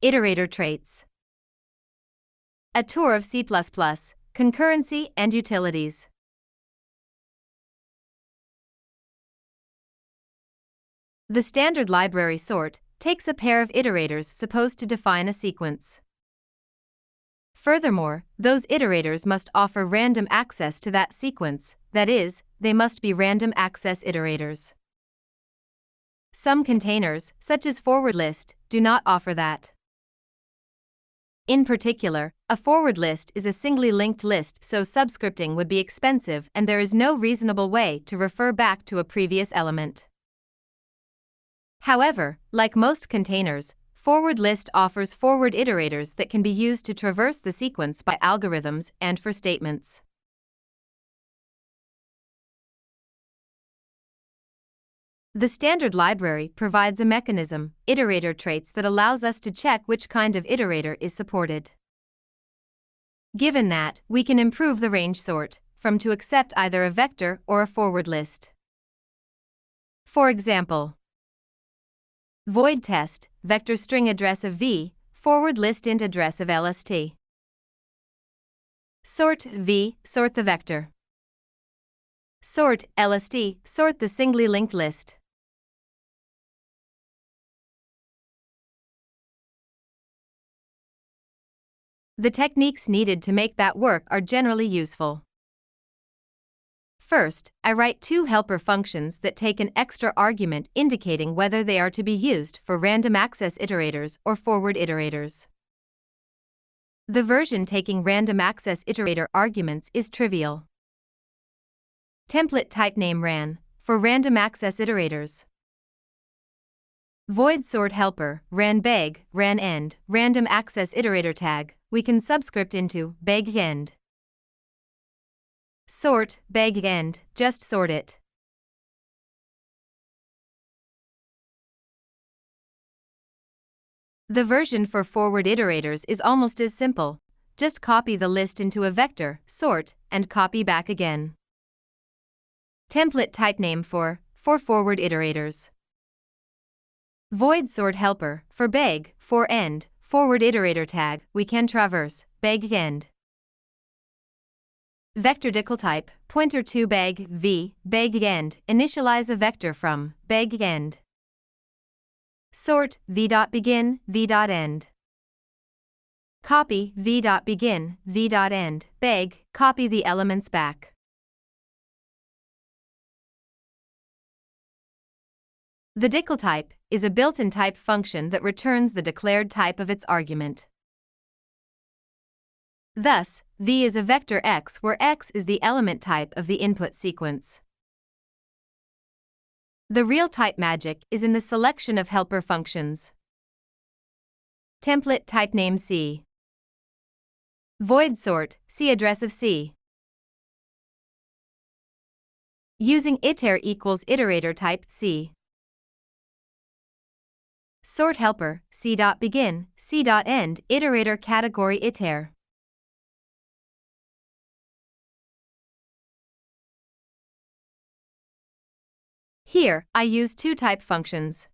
Iterator traits. A tour of C++, Concurrency and Utilities. The standard library sort takes a pair of iterators supposed to define a sequence. Furthermore, those iterators must offer random access to that sequence, that is, they must be random access iterators. Some containers, such as forward list, do not offer that. In particular, a forward list is a singly linked list, so subscripting would be expensive and there is no reasonable way to refer back to a previous element. However, like most containers, forward list offers forward iterators that can be used to traverse the sequence by algorithms and for statements. The standard library provides a mechanism, iterator traits, that allows us to check which kind of iterator is supported. Given that, we can improve the range sort from to accept either a vector or a forward list. For example, void test, vector string address of v, forward list int address of lst. Sort v, sort the vector. Sort lst, sort the singly linked list. The techniques needed to make that work are generally useful. First, I write two helper functions that take an extra argument indicating whether they are to be used for random access iterators or forward iterators. The version taking random access iterator arguments is trivial. Template typename ran, for random access iterators. Void sort helper, ran beg, ran end, random access iterator tag, we can subscript into beg end. Sort, beg end, just sort it. The version for forward iterators is almost as simple. Just copy the list into a vector, sort, and copy back again. Template typename for forward iterators. Void sort helper, for beg, for end, forward iterator tag, we can traverse, beg end. Vector decl type, pointer to beg v, beg end, initialize a vector from beg end. Sort v.begin, v.end. Copy v.begin, v.end, beg, copy the elements back. The decl type is a built-in type function that returns the declared type of its argument. Thus, v is a vector x where x is the element type of the input sequence. The real type magic is in the selection of helper functions. Template typename c. Void sort, c address of c. Using iter equals iterator type c. Sort helper, c.begin, c.end, iterator category iter. Here, I use two type functions.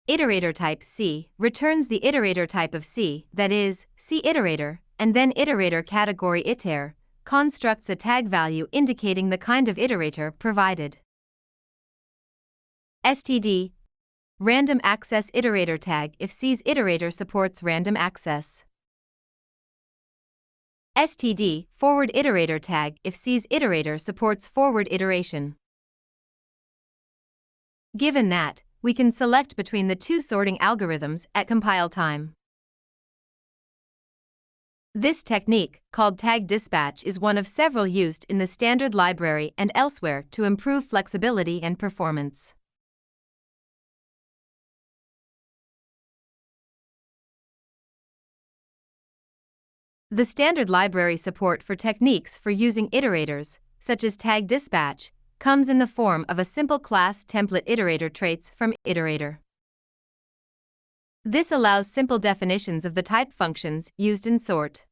Iterator type c returns the iterator type of c, that is, c iterator, and then iterator category iter constructs a tag value indicating the kind of iterator provided. std random access iterator tag if c's iterator supports random access. std forward iterator tag if c's iterator supports forward iteration. Given that, we can select between the two sorting algorithms at compile time. This technique, called tag dispatch, is one of several used in the standard library and elsewhere to improve flexibility and performance. The standard library support for techniques for using iterators, such as tag dispatch, comes in the form of a simple class template iterator traits from Iterator. This allows simple definitions of the type functions used in sort.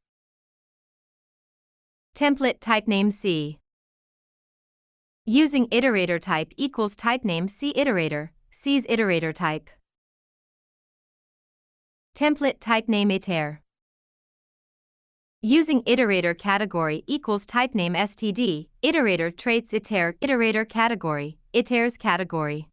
Template typename c. Using iterator type equals typename c iterator, c's iterator type. Template typename iter. Using iterator category equals typename std, iterator traits iterator category, iterators category.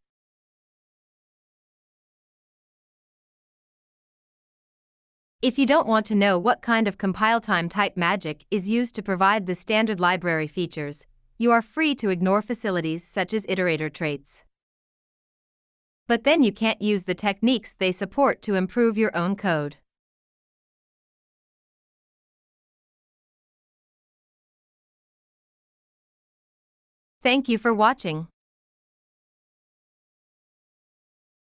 If you don't want to know what kind of compile time type magic is used to provide the standard library features, you are free to ignore facilities such as iterator traits. But then you can't use the techniques they support to improve your own code. Thank you for watching.